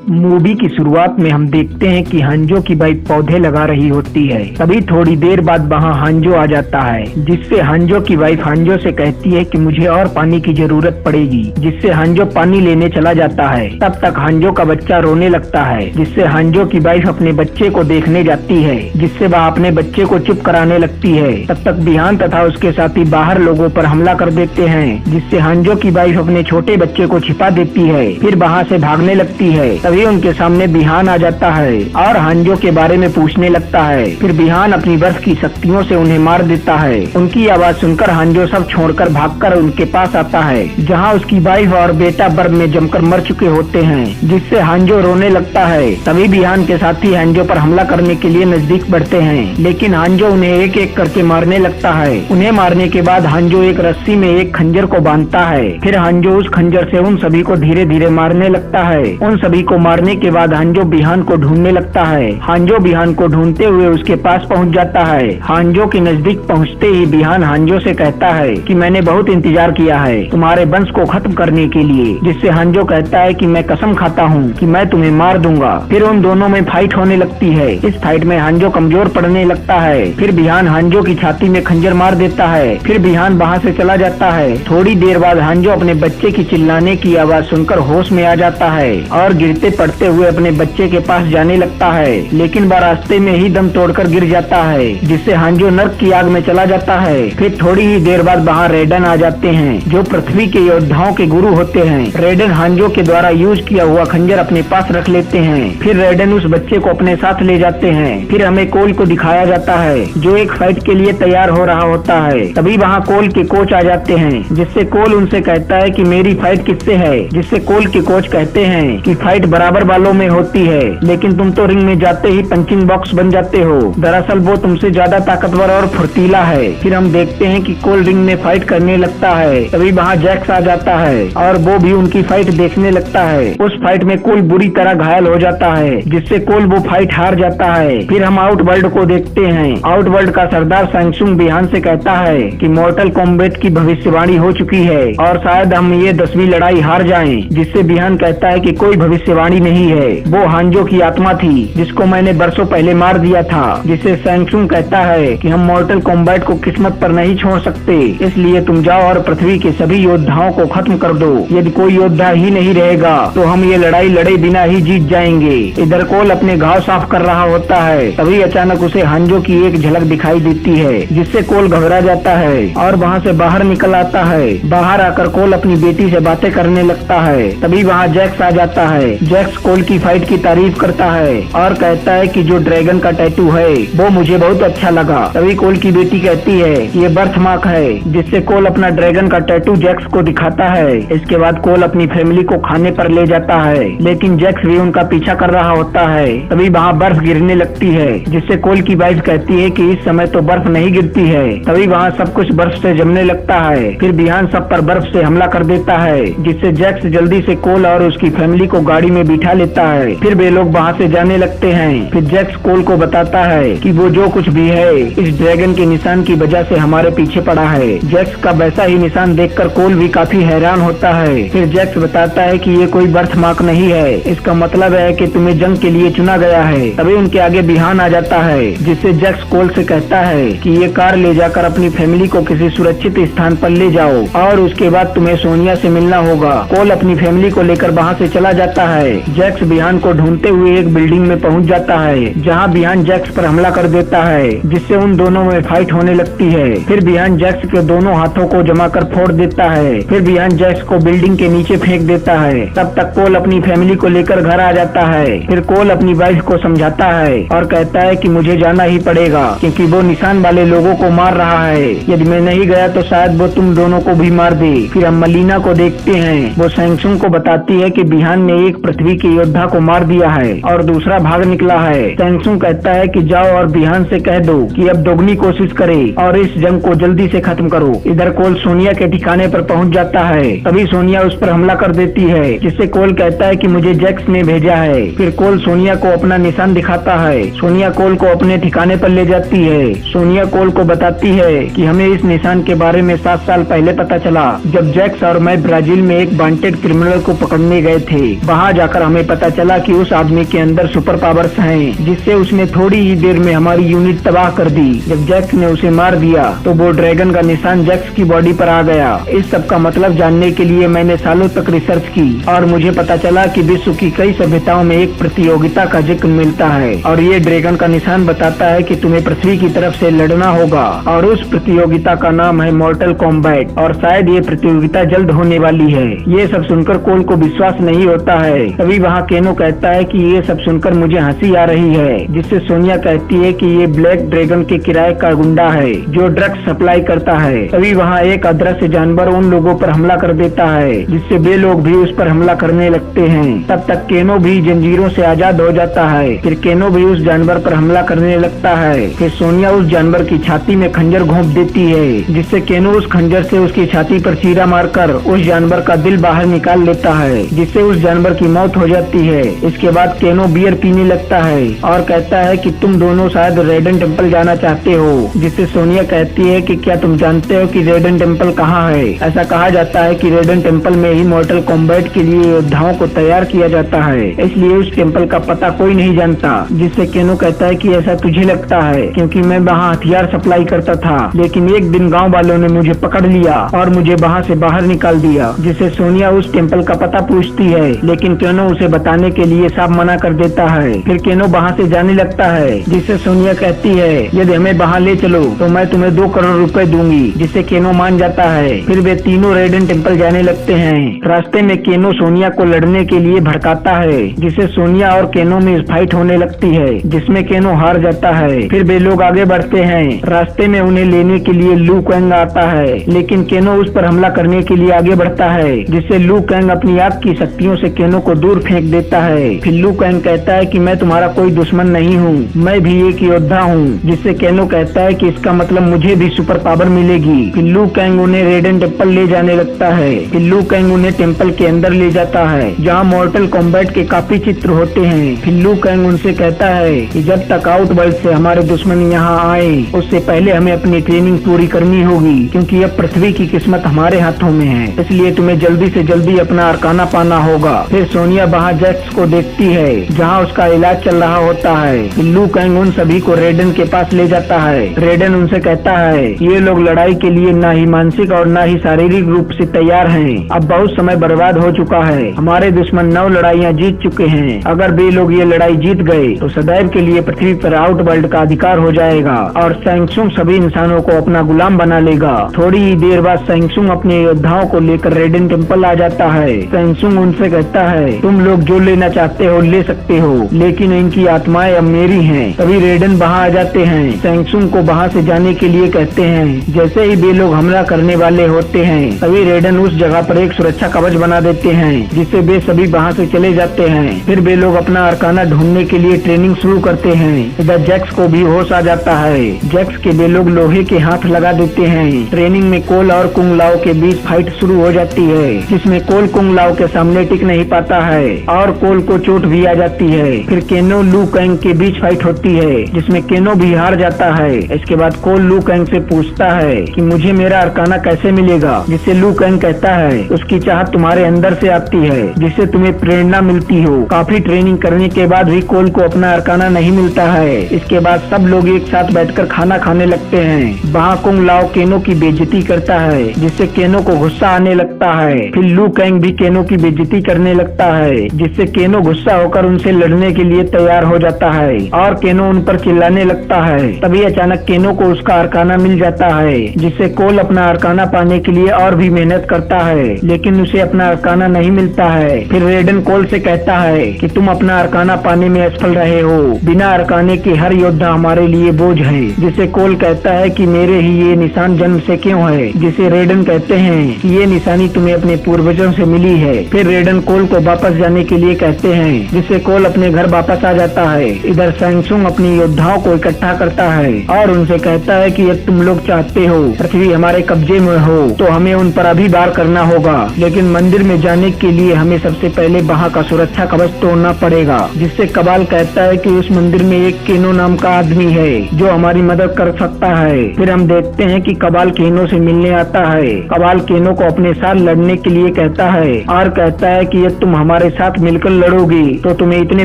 Movie की शुरुआत में हम देखते हैं कि हंजो की वाइफ पौधे लगा रही होती है। तभी थोड़ी देर बाद वहाँ हंजो आ जाता है, जिससे हंजो की वाइफ हंजो से कहती है कि मुझे और पानी की जरूरत पड़ेगी, जिससे हंजो पानी लेने चला जाता है। तब तक हंजो का बच्चा रोने लगता है, जिससे हंजो की वाइफ अपने बच्चे को देखने जाती है, जिससे वह अपने बच्चे को चुप कराने लगती है। तब तक बिहान तथा उसके साथी बाहर लोगों पर हमला कर देते हैं, जिससे हंजो की वाइफ अपने छोटे बच्चे को छिपा देती है, फिर वहाँ से भागने लगती है। तभी उनके सामने बिहान आ जाता है और हंजो के बारे में पूछने लगता है। फिर बिहान अपनी बर्फ की शक्तियों से उन्हें मार देता है। उनकी आवाज सुनकर हंजो सब छोड़कर भागकर उनके पास आता है, जहां उसकी वाइफ और बेटा बर्फ में जमकर मर चुके होते हैं, जिससे हंजो रोने लगता है। तभी बिहान के साथी हंजो पर हमला करने के लिए नजदीक बढ़ते हैं, लेकिन हंजो उन्हें एक एक करके मारने लगता है। उन्हें मारने के बाद हंजो एक रस्सी में एक खंजर को बांधता है। फिर हंजो उस खंजर से उन सभी को धीरे धीरे मारने लगता है। उन सभी को मारने के बाद हंजो बिहान को ढूंढने लगता है। हंजो बिहान को ढूंढते हुए उसके पास पहुंच जाता है। हंजो के नजदीक पहुंचते ही बिहान हंजो से कहता है कि मैंने बहुत इंतजार किया है तुम्हारे वंश को खत्म करने के लिए, जिससे हंजो कहता है कि मैं कसम खाता हूँ कि मैं तुम्हें मार दूंगा। फिर उन दोनों में फाइट होने लगती है। इस फाइट में हंजो कमजोर पड़ने लगता है। फिर बिहान हंजो की छाती में खंजर मार देता है। फिर बिहान वहाँ से चला जाता है। थोड़ी देर बाद हंजो अपने बच्चे की चिल्लाने की आवाज सुनकर होश में आ जाता है और गिरते पड़ते हुए अपने बच्चे के पास जाने लगता है, लेकिन वह रास्ते में ही दम तोड़कर गिर जाता है, जिससे हंजो नर्क की आग में चला जाता है। फिर थोड़ी ही देर बाद वहाँ रेडन आ जाते हैं, जो पृथ्वी के योद्धाओं के गुरु होते हैं। रेडन हंजो के द्वारा यूज किया हुआ खंजर अपने पास रख लेते हैं। फिर रेडन उस बच्चे को अपने साथ ले जाते हैं। फिर हमें कोल को दिखाया जाता है, जो एक फाइट के लिए तैयार हो रहा होता है। तभी वहाँ कोल के कोच आ जाते हैं, जिससे कोल उनसे कहता है कि मेरी फाइट किससे है, जिससे कोल के कोच कहते हैं कि फाइट बराबर वालों में होती है, लेकिन तुम तो रिंग में जाते ही पंचिंग बॉक्स बन जाते हो। दरअसल वो तुमसे ज्यादा ताकतवर और फुर्तीला है। फिर हम देखते हैं कि कोल रिंग में फाइट करने लगता है। तभी वहाँ जैक्स आ जाता है और वो भी उनकी फाइट देखने लगता है। उस फाइट में कोल बुरी तरह घायल हो जाता है, जिससे कोल वो फाइट हार जाता है। फिर हम आउटवर्ल्ड को देखते हैं। आउटवर्ल्ड का सरदार सैमसंग बिहान से कहता है कि मॉर्टल कॉम्बैट की भविष्यवाणी हो चुकी है और शायद हम ये 10वीं लड़ाई हार जाएं, जिससे बिहान कहता है कि कोई भविष्यवाणी नहीं है, वो हांजो की आत्मा थी जिसको मैंने बरसों पहले मार दिया था। जिससे सैमसंग कहता है कि हम मॉर्टल कॉम्बैट को किस्मत पर नहीं छोड़ सकते, इसलिए तुम जाओ और पृथ्वी के सभी योद्धाओं को खत्म कर दो। यदि कोई योद्धा ही नहीं रहेगा तो हम ये लड़ाई लड़े बिना ही जीत जाएंगे। इधर कोल अपने घाव साफ कर रहा होता है। तभी अचानक उसे हांजो की एक झलक दिखाई देती है, जिससे कोल घबरा जाता है और वहाँ से बाहर निकल आता है। बाहर आकर कोल अपनी बेटी से बातें करने लगता है। तभी वहाँ जैक्स आ जाता है। जैक्स कोल की फाइट की तारीफ करता है और कहता है कि जो ड्रैगन का टैटू है वो मुझे बहुत अच्छा लगा। तभी कोल की बेटी कहती है ये बर्थ मार्क है, जिससे कोल अपना ड्रैगन का टैटू जैक्स को दिखाता है। इसके बाद कोल अपनी फैमिली को खाने पर ले जाता है, लेकिन जैक्स भी उनका पीछा कर रहा होता है। तभी वहाँ बर्फ गिरने लगती है, जिससे कोल की वाइफ कहती है कि इस समय तो बर्फ नहीं गिरती है। तभी वहाँ सब कुछ बर्फ से जमने लगता है। फिर बिहान सब पर बर्फ से हमला कर देता है, जिससे जैक्स जल्दी से कोल और उसकी फैमिली को गाड़ी में बिठा लेता है। फिर वे लोग वहाँ से जाने लगते हैं। फिर जैक्स कोल को बताता है कि वो जो कुछ भी है इस ड्रैगन के निशान की वजह से हमारे पीछे पड़ा है। जैक्स का वैसा ही निशान देखकर कोल भी काफी हैरान होता है। फिर जैक्स बताता है कि ये कोई बर्थ मार्क नहीं है, इसका मतलब है कि तुम्हें जंग के लिए चुना गया है। तभी उनके आगे बिहान आ जाता है, जिससे जैक्स कोल से कहता है कि ये कार ले जाकर अपनी फैमिली को किसी सुरक्षित स्थान पर ले जाओ और उसके बाद तुम्हें सोनिया से मिलना होगा। कोल अपनी फैमिली को लेकर वहाँ से चला जाता है। जैक्स बिहान को ढूंढते हुए एक बिल्डिंग में पहुंच जाता है, जहां बिहान जैक्स पर हमला कर देता है, जिससे उन दोनों में फाइट होने लगती है। फिर बिहान जैक्स के दोनों हाथों को जमा कर फोड़ देता है। फिर बिहान जैक्स को बिल्डिंग के नीचे फेंक देता है। तब तक कोल अपनी फैमिली को लेकर घर आ जाता है। फिर कोल अपनी वाइफ को समझाता है और कहता है कि मुझे जाना ही पड़ेगा, क्योंकि वो निशान वाले लोगों को मार रहा है। यदि मैं नहीं गया तो शायद वो तुम दोनों को भी मार दे। फिर हम मलीना को देखते हैं। वो सैमसंग को बताती है कि बिहान ने एक पृथ्वी के योद्धा को मार दिया है और दूसरा भाग निकला है। सैमसंग कहता है कि जाओ और बिहान से कह दो कि अब दोगुनी कोशिश करे और इस जंग को जल्दी से खत्म करो। इधर कोल सोनिया के ठिकाने पर पहुंच जाता है। तभी सोनिया उस पर हमला कर देती है, जिससे कोल कहता है कि मुझे जैक्स ने भेजा है। फिर कोल सोनिया को अपना निशान दिखाता है। सोनिया कोल को अपने ठिकाने पर ले जाती है। सोनिया कोल को बताती है कि हमें इस निशान के बारे में 7 साल पहले पता चला, जब जैक्स और मैं ब्राजील में एक वांटेड क्रिमिनल को पकड़ने गए थे। वहाँ जाकर जाकर हमें पता चला कि उस आदमी के अंदर सुपर पावर्स हैं, जिससे उसने थोड़ी ही देर में हमारी यूनिट तबाह कर दी। जब जैक्स ने उसे मार दिया तो वो ड्रैगन का निशान जैक्स की बॉडी पर आ गया। इस सब का मतलब जानने के लिए मैंने सालों तक रिसर्च की और मुझे पता चला कि विश्व की कई सभ्यताओं में एक प्रतियोगिता का जिक्र मिलता है और ये ड्रैगन का निशान बताता है कि तुम्हें पृथ्वी की तरफ से लड़ना होगा और उस प्रतियोगिता का नाम है मॉर्टल कॉम्बैट और शायद ये प्रतियोगिता जल्द होने वाली है। ये सब सुनकर कोल को विश्वास नहीं होता है। तभी वहाँ केनो कहता है कि ये सब सुनकर मुझे हंसी आ रही है, जिससे सोनिया कहती है कि ये ब्लैक ड्रैगन के किराए का गुंडा है जो ड्रग्स सप्लाई करता है। तभी वहाँ एक अदृश्य जानवर उन लोगों पर हमला कर देता है, जिससे वे लोग भी उस पर हमला करने लगते हैं। तब तक केनो भी जंजीरों से आजाद हो जाता है। फिर केनो भी उस जानवर पर हमला करने लगता है। फिर सोनिया उस जानवर की छाती में खंजर घोंप देती है, जिससे केनो उस खंजर से उसकी छाती पर चीरा मारकर उस जानवर का दिल बाहर निकाल लेता है, जिससे उस जानवर की मौत हो जाती है। इसके बाद केनो बियर पीने लगता है और कहता है कि तुम दोनों शायद रेडन टेम्पल जाना चाहते हो, जिससे सोनिया कहती है कि क्या तुम जानते हो कि रेडन टेम्पल कहाँ है। ऐसा कहा जाता है कि रेडन टेम्पल में ही मॉर्टल कॉम्बैट के लिए योद्धाओं को तैयार किया जाता है, इसलिए उस टेम्पल का पता कोई नहीं जानता। जिससे केनो कहता है कि ऐसा तुझे लगता है क्योंकि मैं वहाँ हथियार सप्लाई करता था, लेकिन एक दिन गाँव वालों ने मुझे पकड़ लिया और मुझे वहाँ से बाहर निकाल दिया। जिससे सोनिया उस टेम्पल का पता पूछती है, लेकिन केनो उसे बताने के लिए साफ मना कर देता है। फिर केनो वहाँ से जाने लगता है, जिससे सोनिया कहती है यदि हमें वहाँ ले चलो तो मैं तुम्हें 2 करोड़ रुपए दूंगी, जिससे केनो मान जाता है। फिर वे तीनों रेडन टेम्पल जाने लगते हैं। रास्ते में केनो सोनिया को लड़ने के लिए भड़काता है, जिससे सोनिया और केनो में फाइट होने लगती है, जिसमें केनो हार जाता है। फिर वे लोग आगे बढ़ते हैं। रास्ते में उन्हें लेने के लिए लू कैंग आता है, लेकिन केनो उस पर हमला करने के लिए आगे बढ़ता है, जिससे लू कैंग अपनी आग की शक्तियों से केनो को दूर फेंक देता है। फिर लू कैंग कहता है कि मैं तुम्हारा कोई दुश्मन नहीं हूँ, मैं भी एक योद्धा हूँ, जिससे केनो कहता है कि इसका मतलब मुझे भी सुपर पावर मिलेगी। फिर लू कैंग उन्हें रेडन टेम्पल ले जाने लगता है। फिर लू कैंग उन्हें टेम्पल के अंदर ले जाता है, जहाँ मॉर्टल कॉम्बैट के काफी चित्र होते हैं। फिर लू कैंग उनसे कहता है कि जब तक आउटवर्ल्ड से हमारे दुश्मन यहाँ आए उससे पहले हमें अपनी ट्रेनिंग पूरी करनी होगी, क्योंकि अब पृथ्वी की किस्मत हमारे हाथों में है, इसलिए तुम्हें जल्दी से जल्दी अपना अरकाना पाना होगा। फिर सोनिया वहाँ जैक्स को देखती है, जहाँ उसका इलाज चल रहा होता है। लू कैंग उन सभी को रेडन के पास ले जाता है। रेडन उनसे कहता है ये लोग लड़ाई के लिए ना ही मानसिक और ना ही शारीरिक रूप से तैयार हैं। अब बहुत समय बर्बाद हो चुका है, हमारे दुश्मन 9 लड़ाइयाँ जीत चुके हैं। अगर वे लोग ये लड़ाई जीत गए तो सदैव के लिए पृथ्वी पर आउटवर्ल्ड का अधिकार हो जाएगा और सैंगसुंग सभी इंसानों को अपना गुलाम बना लेगा। थोड़ी ही देर बाद सैंगसुंग अपने योद्धाओं को लेकर रेडन टेम्पल आ जाता है। सैंगसुंग उनसे कहता है तुम लोग जो लेना चाहते हो ले सकते हो, लेकिन इनकी आत्माएं अब मेरी हैं। तभी रेडन वहाँ आ जाते हैं। सैंगसुंग को वहाँ से जाने के लिए कहते हैं। जैसे ही वे लोग हमला करने वाले होते हैं तभी रेडन उस जगह पर एक सुरक्षा कवच बना देते हैं, जिससे वे सभी वहाँ से चले जाते हैं। फिर वे लोग अपना अरकाना ढूंढने के लिए ट्रेनिंग शुरू करते हैं। इधर जैक्स को भी होश आ जाता है। जैक्स के वे लोग लोहे के हाथ लगा देते हैं। ट्रेनिंग में कोल और कुंग लाओ के बीच फाइट शुरू हो जाती है, जिसमें कोल कुंग लाओ के सामने टिक नहीं पाता है और कोल को चोट भी आ जाती है। फिर केनो लू कैंग के बीच फाइट होती है, जिसमें केनो भी हार जाता है। इसके बाद कोल लू कैंग से पूछता है कि मुझे मेरा अरकाना कैसे मिलेगा, जिससे लू कैंग कहता है उसकी चाहत तुम्हारे अंदर से आती है, जिससे तुम्हें प्रेरणा मिलती हो। काफी ट्रेनिंग करने के बाद भी कोल को अपना अरकाना नहीं मिलता है। इसके बाद सब लोग एक साथ बैठकर खाना खाने लगते हैं। वहाँ कुंग लाओ केनो की बेइज्जती करता है, जिससे केनो को गुस्सा आने लगता है। फिर लू कैंग भी केनो की बेइज्जती करने लगता है, जिससे केनो गुस्सा होकर उनसे लड़ने के लिए तैयार हो जाता है और केनो उन पर चिल्लाने लगता है। तभी अचानक केनो को उसका अरकाना मिल जाता है, जिससे कोल अपना अरकाना पाने के लिए और भी मेहनत करता है, लेकिन उसे अपना अरकाना नहीं मिलता है। फिर रेडन कोल से कहता है कि तुम अपना अरकाना पाने में असफल रहे हो, बिना अरकाने के हर योद्धा हमारे लिए बोझ है। जिसे कोल कहता है कि मेरे ही ये निशान जन्म से क्यों है, जिसे रेडन कहते हैं कि ये निशानी तुम्हें अपने पूर्वजों से मिली है। फिर रेडन कोल को वापस जाने के लिए कहते हैं, जिससे कोल अपने घर वापस आ जाता है। इधर सैंगसुंग अपनी योद्धाओं को इकट्ठा करता है और उनसे कहता है कि यदि तुम लोग चाहते हो पृथ्वी हमारे कब्जे में हो तो हमें उन पर अभी वार करना होगा, लेकिन मंदिर में जाने के लिए हमें सबसे पहले वहाँ का सुरक्षा कवच तोड़ना पड़ेगा। जिससे कबाल कहता है कि उस मंदिर में एक केनो नाम का आदमी है जो हमारी मदद कर सकता है। फिर हम देखते हैं कि कबाल केनो से मिलने आता है। कबाल केनो को अपने साथ लड़ने के लिए कहता है और कहता है कि यदि तुम हमारे हमारे साथ मिलकर लड़ोगे तो तुम्हें इतने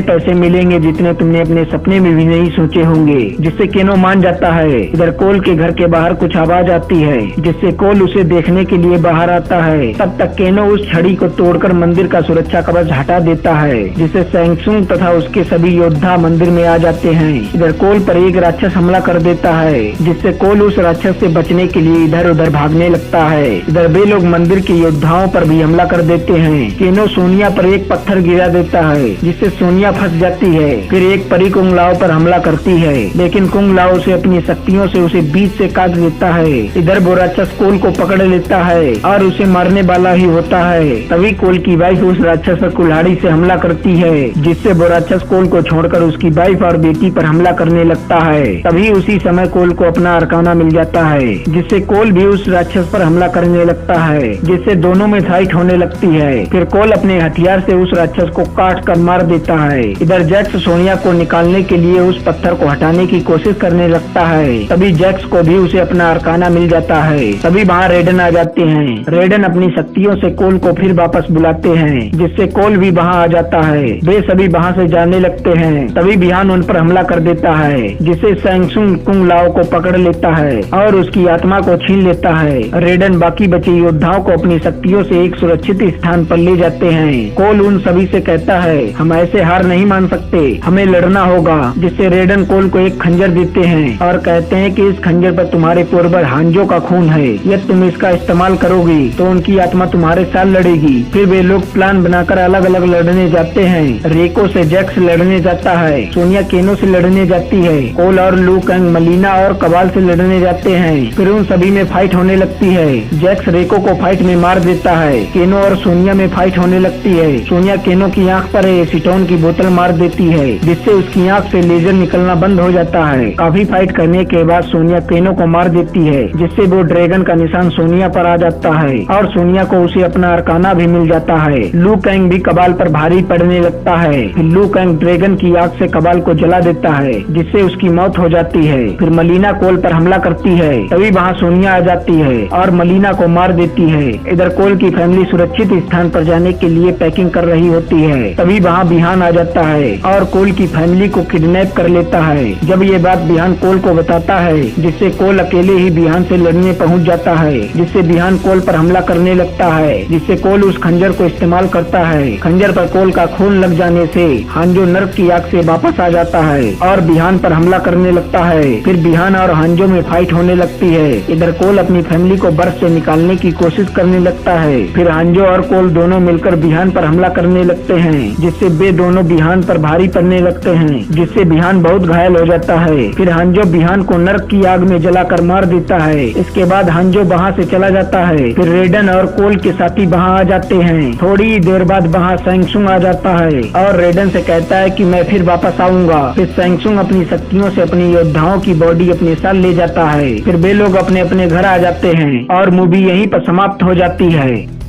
पैसे मिलेंगे जितने तुमने अपने सपने में भी नहीं सोचे होंगे। जिससे केनो मान जाता है। इधर कोल के घर के बाहर कुछ आवाज आती है, जिससे कोल उसे देखने के लिए बाहर आता है। तब तक केनो उस छड़ी को तोड़कर मंदिर का सुरक्षा कवच हटा देता है, जिससे सैंगसुंग तथा उसके सभी योद्धा मंदिर में आ जाते हैं। इधर कोल पर एक राक्षस हमला कर देता है, जिससे कोल उस राक्षस से बचने के लिए इधर उधर भागने लगता है। इधर वे लोग मंदिर के योद्धाओं पर भी हमला कर देते हैं। केनो सोनिया पर एक पत्थर गिरा देता है, जिससे सोनिया फंस जाती है। फिर एक परी कुंग लाओ पर हमला करती है, लेकिन कुंग लाओ उसे अपनी शक्तियों से उसे बीच से काट देता है। इधर वो राक्षस कोल को पकड़ लेता है और उसे मारने वाला ही होता है। तभी कोल की वाइफ उस राक्षस पर कुल्हाड़ी से हमला करती है, जिससे वो राक्षस कोल को छोड़कर उसकी वाइफ और बेटी पर हमला करने लगता है। तभी उसी समय कोल को अपना अरकाना मिल जाता है, जिससे कोल भी उस राक्षस पर हमला करने लगता है, जिससे दोनों में फाइट होने लगती है। फिर कोल अपने हथियार से उस राक्षस को काट कर मार देता है। इधर जैक्स सोनिया को निकालने के लिए उस पत्थर को हटाने की कोशिश करने लगता है। तभी जैक्स को भी उसे अपना अरकाना मिल जाता है। तभी वहाँ रेडन आ जाते हैं। रेडन अपनी शक्तियों से कोल को फिर वापस बुलाते हैं, जिससे कोल भी वहाँ आ जाता है। वे सभी वहाँ से जाने लगते हैं। तभी बिहान उन पर हमला कर देता है, जिससे सैंगसुंग कुंग लाओ को पकड़ लेता है और उसकी आत्मा को छीन लेता है। रेडन बाकी बचे योद्धाओं को अपनी शक्तियों से एक सुरक्षित स्थान पर ले जाते हैं। कोल उन सभी से कहता है, हम ऐसे हार नहीं मान सकते, हमें लड़ना होगा। जिससे रेडन कोल को एक खंजर देते हैं और कहते हैं कि इस खंजर पर तुम्हारे पूर्वज हांजो का खून है, यदि तुम इसका इस्तेमाल करोगे तो उनकी आत्मा तुम्हारे साथ लड़ेगी। फिर वे लोग प्लान बनाकर अलग अलग लड़ने जाते हैं। रेको से जैक्स लड़ने जाता है, सोनिया केनो से लड़ने जाती है, कोल और लू कैंग मलीना और कबाल से लड़ने जाते हैं। फिर उन सभी में फाइट होने लगती है। जैक्स रेको को फाइट में मार देता है। केनो और सोनिया में फाइट होने लगती है। सोनिया केनो की आंख पर एसीटोन की बोतल मार देती है, जिससे उसकी आंख से लेजर निकलना बंद हो जाता है। काफी फाइट करने के बाद सोनिया केनो को मार देती है, जिससे वो ड्रैगन का निशान सोनिया पर आ जाता है और सोनिया को उसे अपना अरकाना भी मिल जाता है। लू कैंग भी कबाल पर भारी पड़ने लगता है। फिर लू कैंग ड्रैगन की आग से कबाल को जला देता है, जिससे उसकी मौत हो जाती है। फिर मलीना कोल पर हमला करती है। तभी वहाँ सोनिया आ जाती है और मलीना को मार देती है। इधर कोल की फैमिली सुरक्षित स्थान पर जाने के लिए पैकिंग कर रही होती है। तभी वहाँ बिहान आ जाता है और कोल की फैमिली को किडनैप कर लेता है। जब ये बात बिहान कोल को बताता है, जिससे कोल अकेले ही बिहान से लड़ने पहुँच जाता है, जिससे बिहान कोल पर हमला करने लगता है, जिससे कोल उस खंजर को इस्तेमाल करता है। खंजर पर कोल का खून लग जाने से हांजो नर्क की आग से वापस आ जाता है और बिहान पर हमला करने लगता है। फिर बिहान और हांजो में फाइट होने लगती है। इधर कोल अपनी फैमिली को बर्फ से निकालने की कोशिश करने लगता है। फिर हांजो और कोल दोनों मिलकर बिहान पर हमला करने लगते हैं, जिससे वे दोनों बिहान पर भारी पड़ने लगते हैं, जिससे बिहान बहुत घायल हो जाता है। फिर हांजो बिहान को नर्क की आग में जलाकर मार देता है। इसके बाद हांजो वहाँ से चला जाता है। फिर रेडन और कोल के साथी वहाँ आ जाते हैं। थोड़ी देर बाद वहाँ सैंगसुंग आ जाता है और रेडन से कहता है कि मैं फिर वापस आऊंगा। फिर सैंगसुंग अपनी शक्तियों से अपनी योद्धाओं की बॉडी अपने साथ ले जाता है। फिर वे लोग अपने अपने घर आ जाते हैं और मूवी यहीं पर समाप्त हो जाती है।